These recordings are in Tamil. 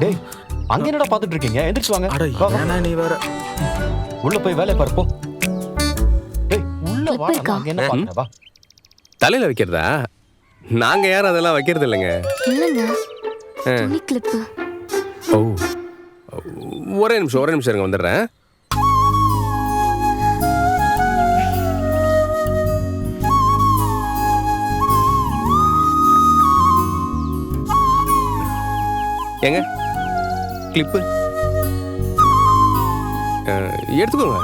டேய் அங்க என்னடா பாத்துட்டு இருக்கீங்க? எந்திரிச்சு வாங்க. அட வா, வா. ஏன்னா நீ வேற. உள்ள போய் வேலைய பாரு போ. டேய் உள்ள வா. போய் அங்க என்ன பாக்குற? வா. தலையில வைக்கிறதா? நாங்க யாரும் அதெல்லாம் வைக்கிறது இல்லைங்க. இல்லங்க, துணி கிளிப்பு. ஓ, ஒரே நிமிஷம் இருங்க, வந்துடுறேன். ஏங்க கிளிப்பு எடுத்துக்கோங்க.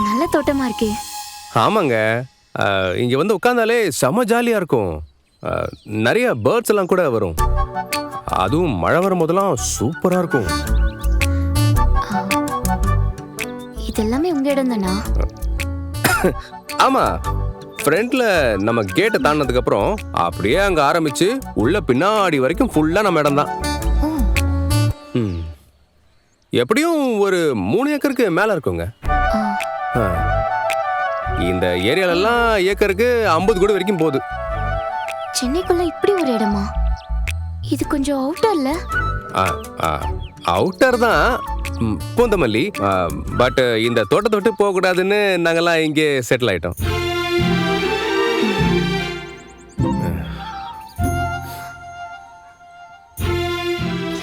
நல்ல தோட்டமா இருக்கே. ஆமாங்க, இங்க வந்து உட்காந்தாலே செம ஜாலியா இருக்கும். நிறைய பேர்ட்ஸ் எல்லாம் கூட வரும். அதுவும் மழை வரும் போதெல்லாம் சூப்பரா இருக்கும். இதெல்லாமே உங்க இடம் தானா? ஆமா, ஃப்ரண்ட்ல நம்ம கேட்டை தாண்டினதுக்கு அப்புறம் அப்படியே அங்க ஆரம்பிச்சு உள்ள பின்னாடி வரைக்கும் ஃபுல்லா நம்ம இடம் தான். எப்படியும் ஒரு 3 ஏக்கருக்கு மேல இருக்குங்க. இந்த ஏரியாலெல்லாம் ஏக்கருக்கு 50 கோடி வரைக்கும் போகுது. சென்னைக்குள்ள இப்படி ஒரு இடமா? இது கொஞ்சம் அவுட்டர்ல. அவுட்டர் தான் பூந்தமல்லி. பட் இந்த தோட்டத்தை விட்டு போக கூடாதுன்னு நாங்கெல்லாம் இங்கே செட்டில் ஆயிட்டோம்.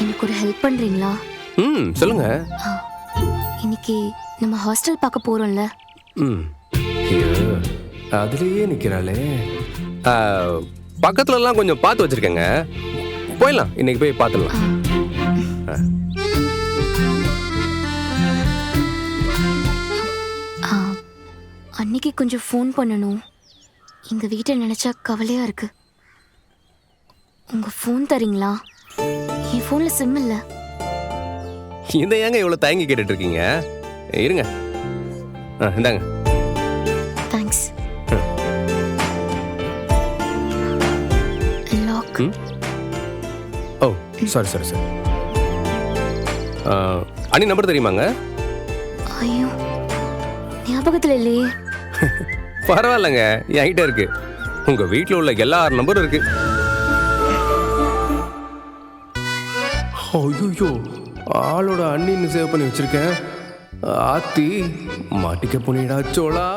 எனக்கு ஒரு ஹெல்ப் பண்றீங்களா? சொல்லுங்க. இன்னைக்கு நம்ம ஹாஸ்டல் பார்க்க போறோம்ல. அதுலயே நிக்கிறாளே. பக்கத்துல எல்லாம் கொஞ்சம் பார்த்து வச்சிருக்கேங்க. போயிடலாம், இன்னைக்கு போய் பார்த்துடலாம். அன்னைக்கு கொஞ்சம் ஃபோன் பண்ணணும். எங்க வீட்டை நினைச்சா கவலையா இருக்கு. உங்க ஃபோன் தரீங்களா? என் ஃபோன்ல சிம் இல்ல. இந்த ஏங்க இவ்வளவு தயங்கி கேட்டுட்டு இருக்கீங்க? இருங்க, இந்தாங்க. தேங்க்ஸ். லாக். ஓ சாரி. அண்ணி நம்பர் தெரியுமாங்க? ஐயோ, ஞாபகத்துல இல்லையே. பரவாயில்லைங்க, என்கிட்ட இருக்கு. உங்க வீட்டில் உள்ள எல்லா நம்பரும் இருக்கு. ஐயோ, ஆளோட அண்ணின்னு சேவ் பண்ணி வச்சிருக்கேன். ஆத்தி மாட்டிக்க போனிடா சோளா.